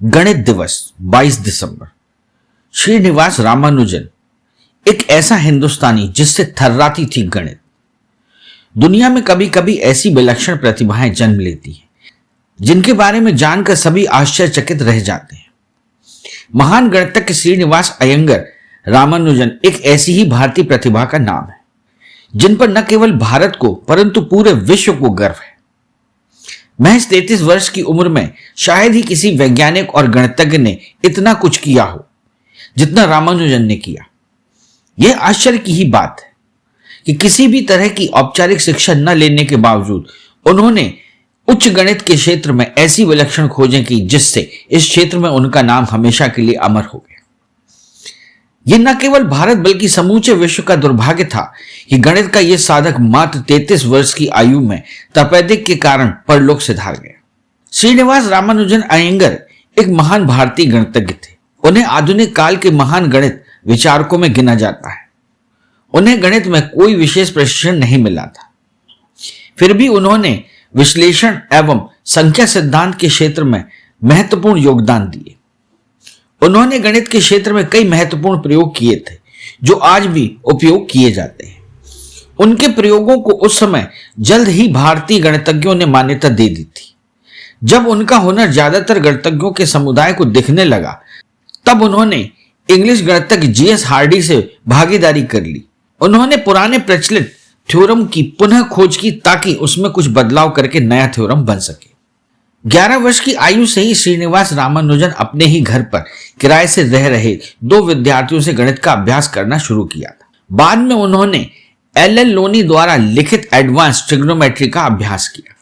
गणित दिवस 22 दिसंबर। श्रीनिवास रामानुजन एक ऐसा हिंदुस्तानी जिससे थर्राती थी गणित। दुनिया में कभी कभी ऐसी विलक्षण प्रतिभाएं जन्म लेती हैं जिनके बारे में जानकर सभी आश्चर्यचकित रह जाते हैं। महान गणितज्ञ श्रीनिवास अयंगर रामानुजन एक ऐसी ही भारतीय प्रतिभा का नाम है जिन पर न केवल भारत को परंतु पूरे विश्व को गर्व है। महज 33 वर्ष की उम्र में शायद ही किसी वैज्ञानिक और गणितज्ञ ने इतना कुछ किया हो जितना रामानुजन ने किया। यह आश्चर्य की ही बात है कि किसी भी तरह की औपचारिक शिक्षा न लेने के बावजूद उन्होंने उच्च गणित के क्षेत्र में ऐसी विलक्षण खोजें की जिससे इस क्षेत्र में उनका नाम हमेशा के लिए अमर हो गया। यह न केवल भारत बल्कि समूचे विश्व का दुर्भाग्य था कि गणित का यह साधक मात्र 33 वर्ष की आयु में तपेदिक के कारण परलोक सिधार गया। श्रीनिवास रामानुजन अयंगर एक महान भारतीय गणितज्ञ थे। उन्हें आधुनिक काल के महान गणित विचारकों में गिना जाता है। उन्हें गणित में कोई विशेष प्रशिक्षण नहीं मिला था, फिर भी उन्होंने विश्लेषण एवं संख्या सिद्धांत के क्षेत्र में महत्वपूर्ण योगदान दिए। उन्होंने गणित के क्षेत्र में कई महत्वपूर्ण प्रयोग किए थे जो आज भी उपयोग किए जाते हैं। उनके प्रयोगों को उस समय जल्द ही भारतीय गणितज्ञों ने मान्यता दे दी थी। जब उनका हुनर ज्यादातर गणितज्ञों के समुदाय को दिखने लगा तब उन्होंने इंग्लिश गणितज्ञ जीएस हार्डी से भागीदारी कर ली। उन्होंने पुराने प्रचलित थ्योरम की पुनः खोज की ताकि उसमें कुछ बदलाव करके नया थ्योरम बन सके। 11 वर्ष की आयु से ही श्रीनिवास रामानुजन अपने ही घर पर किराए से रह रहे 2 विद्यार्थियों से गणित का अभ्यास करना शुरू किया था। बाद में उन्होंने एल लोनी द्वारा लिखित एडवांस ट्रिग्नोमेट्री का अभ्यास किया।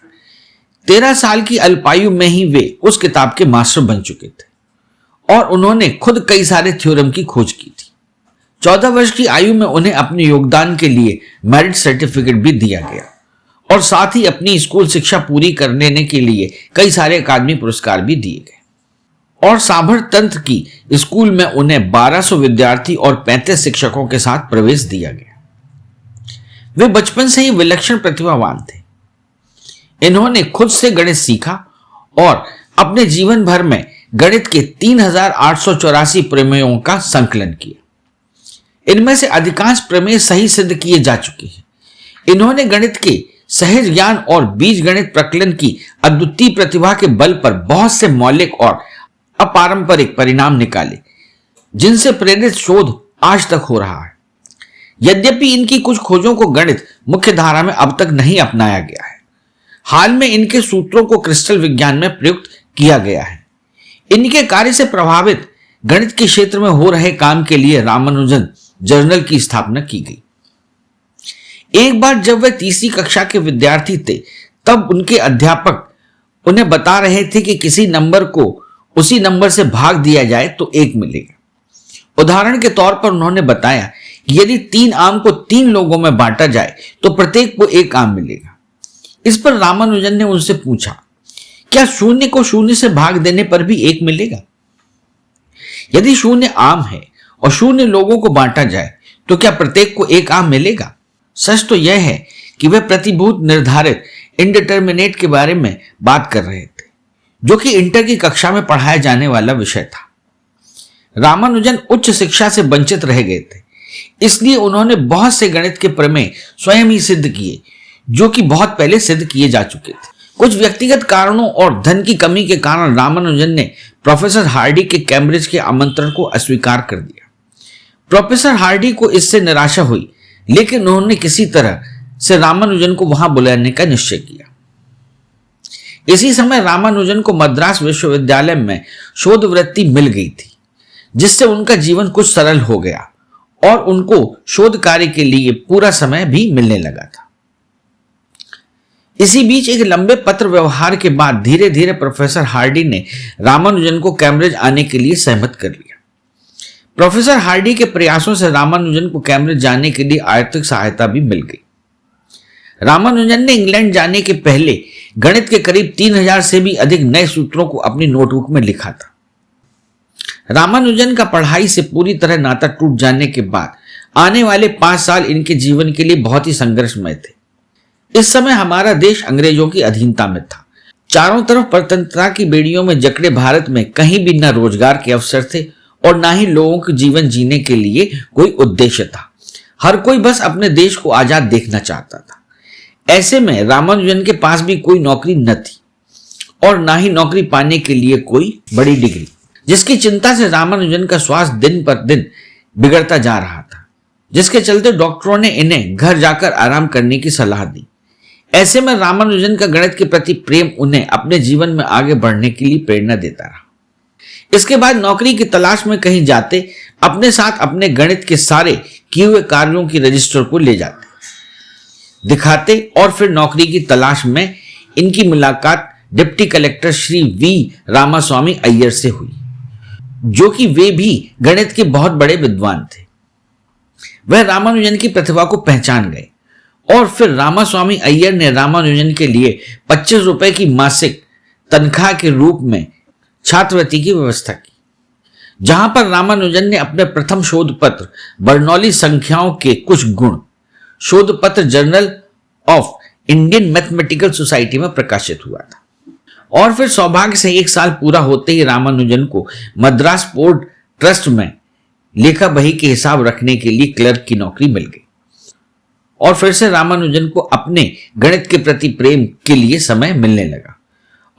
13 साल की अल्पायु में ही वे उस किताब के मास्टर बन चुके थे और उन्होंने खुद कई सारे थ्योरम की खोज की थी। 14 वर्ष की आयु में उन्हें अपने योगदान के लिए मेरिट सर्टिफिकेट भी दिया गया और साथ ही अपनी स्कूल शिक्षा पूरी करने के लिए कई सारे अकादमी पुरस्कार भी दिए गए। और सांभर तंत्र की स्कूल में उन्हें 1200 विद्यार्थी और 35 शिक्षकों के साथ प्रवेश दिया गया। वे बचपन से ही विलक्षण प्रतिभावान थे। इन्होंने खुद से गणित सीखा और अपने जीवन भर में गणित के 3884 प्रमेयों का संकलन किया। इनमें से अधिकांश प्रमेय सही सिद्ध किए जा चुके हैं। इन्होंने गणित के सहज ज्ञान और बीजगणित प्रकलन की अद्वितीय प्रतिभा के बल पर बहुत से मौलिक और अपारंपरिक परिणाम निकाले जिनसे प्रेरित शोध आज तक हो रहा है। यद्यपि इनकी कुछ खोजों को गणित मुख्य धारा में अब तक नहीं अपनाया गया है, हाल में इनके सूत्रों को क्रिस्टल विज्ञान में प्रयुक्त किया गया है। इनके कार्य से प्रभावित गणित के क्षेत्र में हो रहे काम के लिए रामानुजन जर्नल की स्थापना की गई। एक बार जब वे 3री कक्षा के विद्यार्थी थे तब उनके अध्यापक उन्हें बता रहे थे कि किसी नंबर को उसी नंबर से भाग दिया जाए तो 1 मिलेगा। उदाहरण के तौर पर उन्होंने बताया कि यदि 3 आम को 3 लोगों में बांटा जाए तो प्रत्येक को 1 आम मिलेगा। इस पर रामानुजन ने उनसे पूछा, क्या 0 को 0 से भाग देने पर भी 1 मिलेगा? यदि 0 आम है और 0 लोगों को बांटा जाए तो क्या प्रत्येक को 1 आम मिलेगा? सच तो यह है कि वे प्रतिभूत निर्धारित इंडिटरमिनेट के बारे में बात कर रहे थे जो कि इंटर की कक्षा में पढ़ाया जाने वाला विषय था। रामानुजन उच्च शिक्षा से वंचित रह गए थे, इसलिए उन्होंने बहुत से गणित के प्रमेय स्वयं ही सिद्ध किए जो कि बहुत पहले सिद्ध किए जा चुके थे। कुछ व्यक्तिगत कारणों और धन की कमी के कारण रामानुजन ने प्रोफेसर हार्डी के कैम्ब्रिज के आमंत्रण को अस्वीकार कर दिया। प्रोफेसर हार्डी को इससे निराशा हुई, लेकिन उन्होंने किसी तरह से रामानुजन को वहां बुलाने का निश्चय किया। इसी समय रामानुजन को मद्रास विश्वविद्यालय में शोध वृत्ति मिल गई थी जिससे उनका जीवन कुछ सरल हो गया और उनको शोध कार्य के लिए पूरा समय भी मिलने लगा था। इसी बीच एक लंबे पत्र व्यवहार के बाद धीरे धीरे प्रोफेसर हार्डी ने रामानुजन को कैम्ब्रिज आने के लिए सहमत कर लिया। प्रोफेसर हार्डी के प्रयासों से रामानुजन को कैम्ब्रिज जाने के लिए आर्थिक सहायता भी मिल गई। रामानुजन ने इंग्लैंड जाने के पहले गणित के करीब 3000 से भी अधिक नए सूत्रों को अपनी नोटबुक में लिखा था। रामानुजन का पढ़ाई से पूरी तरह नाता टूट जाने के बाद आने वाले 5 साल इनके जीवन के लिए बहुत ही संघर्षमय थे। इस समय हमारा देश अंग्रेजों की अधीनता में था। चारों तरफ परतंत्रता की बेड़ियों में जकड़े भारत में कहीं भी न रोजगार के अवसर थे और ना ही लोगों के जीवन जीने के लिए कोई उद्देश्य था। हर कोई बस अपने देश को आजाद देखना चाहता था। ऐसे में रामानुजन के पास भी कोई नौकरी न थी और ना ही नौकरी पाने के लिए कोई बड़ी डिग्री, जिसकी चिंता से रामानुजन का स्वास्थ्य दिन पर दिन बिगड़ता जा रहा था, जिसके चलते डॉक्टरों ने इन्हें घर जाकर आराम करने की सलाह दी। ऐसे में रामानुजन का गणित के प्रति प्रेम उन्हें अपने जीवन में आगे बढ़ने के लिए प्रेरणा देता रहा। इसके बाद नौकरी की तलाश में कहीं जाते अपने साथ अपने गणित के सारे किए हुए कार्यों की रजिस्टर को ले जाते, दिखाते और फिर नौकरी की तलाश में इनकी मुलाकात deputy collector Shri V Ramaswamy Iyer से हुई, जो कि वे भी गणित के बहुत बड़े विद्वान थे। वह रामानुजन की प्रतिभा को पहचान गए और फिर रामास्वामी अय्यर ने रामानुजन के लिए 25 रुपए की मासिक तनख्वाह के रूप में छात्रवृत्ति की व्यवस्था की, जहां पर रामानुजन ने अपने प्रथम शोध पत्र बर्नौली संख्याओं के कुछ गुण शोध पत्र journal of Indian mathematical society में प्रकाशित हुआ था। और फिर सौभाग्य से 1 साल पूरा होते ही रामानुजन को मद्रास पोर्ट ट्रस्ट में लेखा बही के हिसाब रखने के लिए क्लर्क की नौकरी मिल गई और फिर से रामानुजन को अपने गणित के प्रति प्रेम के लिए समय मिलने लगा।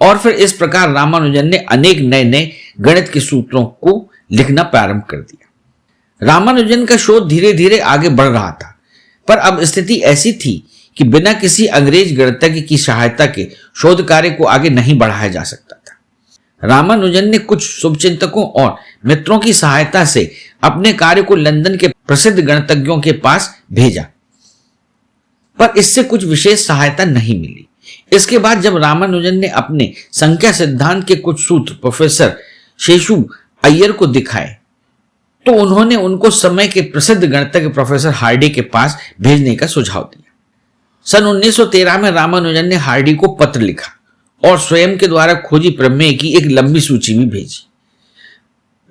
और फिर इस प्रकार रामानुजन ने अनेक नए नए गणित के सूत्रों को लिखना प्रारंभ कर दिया। रामानुजन का शोध धीरे धीरे आगे बढ़ रहा था, पर अब स्थिति ऐसी थी कि बिना किसी अंग्रेज गणितज्ञ की सहायता के शोध कार्य को आगे नहीं बढ़ाया जा सकता था। रामानुजन ने कुछ शुभचिंतकों और मित्रों की सहायता से अपने कार्य को लंदन के प्रसिद्ध गणितज्ञों के पास भेजा, पर इससे कुछ विशेष सहायता नहीं मिली। इसके बाद जब रामानुजन ने अपने संख्या सिद्धांत के कुछ सूत्र प्रोफेसर शेषु अय्यर को दिखाए, तो उन्होंने उनको समय के प्रसिद्ध गणितज्ञ प्रोफेसर हार्डी के पास भेजने का सुझाव दिया। सन 1913 में रामानुजन ने हार्डी को पत्र लिखा और स्वयं के द्वारा खोजी प्रमेय की एक लंबी सूची भी भेजी।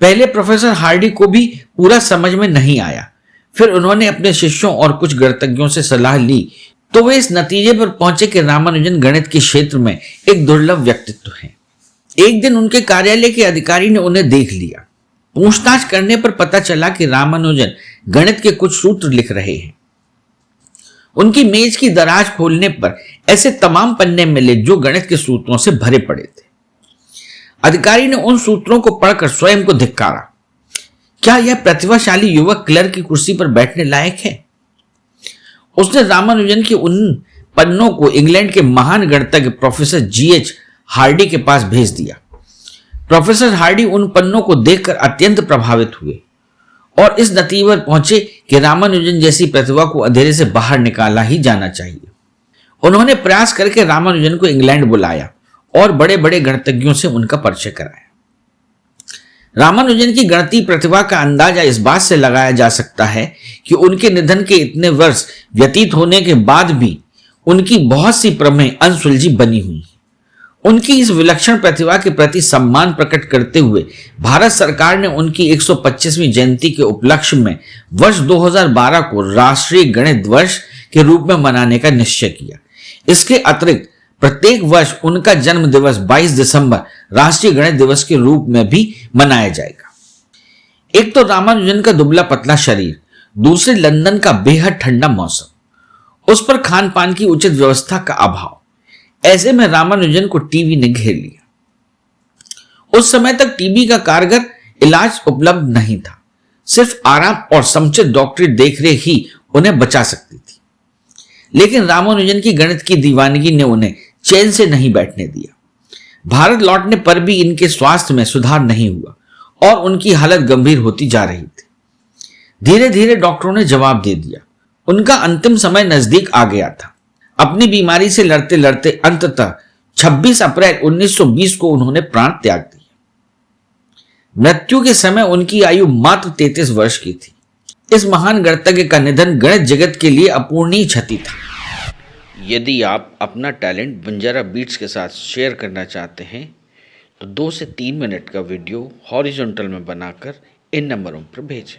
पहले प्रोफेसर हार्डी को भी पूरा समझ में नहीं आया, फिर उन्होंने अपने शिष्यों और कुछ गणितज्ञों से सलाह ली तो वे इस नतीजे पर पहुंचे कि रामानुजन गणित के क्षेत्र में एक दुर्लभ व्यक्तित्व है। एक दिन उनके कार्यालय के अधिकारी ने उन्हें देख लिया। पूछताछ करने पर पता चला कि रामानुजन गणित के कुछ सूत्र लिख रहे हैं। उनकी मेज की दराज खोलने पर ऐसे तमाम पन्ने मिले जो गणित के सूत्रों से भरे पड़े थे। अधिकारी ने उन सूत्रों को पढ़कर स्वयं को धिक्कारा। क्या यह प्रतिभाशाली युवक क्लर्क की कुर्सी पर बैठने लायक है? उसने रामानुजन के उन पन्नों को इंग्लैंड के महान गणितज्ञ प्रोफेसर जीएच हार्डी के पास भेज दिया। प्रोफेसर हार्डी उन पन्नों को देखकर अत्यंत प्रभावित हुए और इस नतीजे पर पहुंचे कि रामानुजन जैसी प्रतिभा को अंधेरे से बाहर निकाला ही जाना चाहिए। उन्होंने प्रयास करके रामानुजन को इंग्लैंड बुलाया और बड़े बड़े गणितज्ञों से उनका परिचय कराया। रामानुजन की गणितीय प्रतिभा का अंदाजा इस बात से लगाया जा सकता है कि उनके निधन के इतने वर्ष व्यतीत होने के बाद भी उनकी बहुत सी प्रमेय अनसुलझी बनी हुई हैं। उनकी इस विलक्षण प्रतिभा के प्रति सम्मान प्रकट करते हुए भारत सरकार ने उनकी 125वीं जयंती के उपलक्ष्य में वर्ष 2012 को राष्ट्रीय गणित वर्ष के रूप में मनाने का निश्चय किया। इसके अतिरिक्त प्रत्येक वर्ष उनका जन्म दिवस 22 दिसंबर राष्ट्रीय गणित दिवस के रूप में भी मनाया जाएगा। एक तो रामानुजन का दुबला पतला शरीर, दूसरे लंदन का बेहद ठंडा मौसम, उस पर खान पान की उचित व्यवस्था का अभाव। ऐसे में रामानुजन को टीबी ने घेर लिया। उस समय तक टीबी का कारगर इलाज उपलब्ध नहीं था। सिर्फ आराम और समुचित डॉक्टरी देखरेख ही उन्हें बचा सकती थी। लेकिन रामानुजन की गणित की दीवानगी ने उन्हें चैन से नहीं बैठने दिया। भारत लौटने पर भी इनके स्वास्थ्य में सुधार नहीं हुआ और उनकी हालत गंभीर होती जा रही थी। धीरे धीरे डॉक्टरों ने जवाब दे दिया। उनका अंतिम समय नजदीक आ गया था। अपनी बीमारी से लड़ते लड़ते अंततः 26 अप्रैल 1920 को उन्होंने प्राण त्याग दिया। मृत्यु के समय उनकी आयु मात्र 33 वर्ष की थी। इस महान गणितज्ञ का निधन गणित जगत के लिए अपूर्णीय क्षति था। यदि आप अपना टैलेंट बंजारा बीट्स के साथ शेयर करना चाहते हैं तो 2 से 3 मिनट का वीडियो हॉरिजॉन्टल में बनाकर इन नंबरों पर भेजें।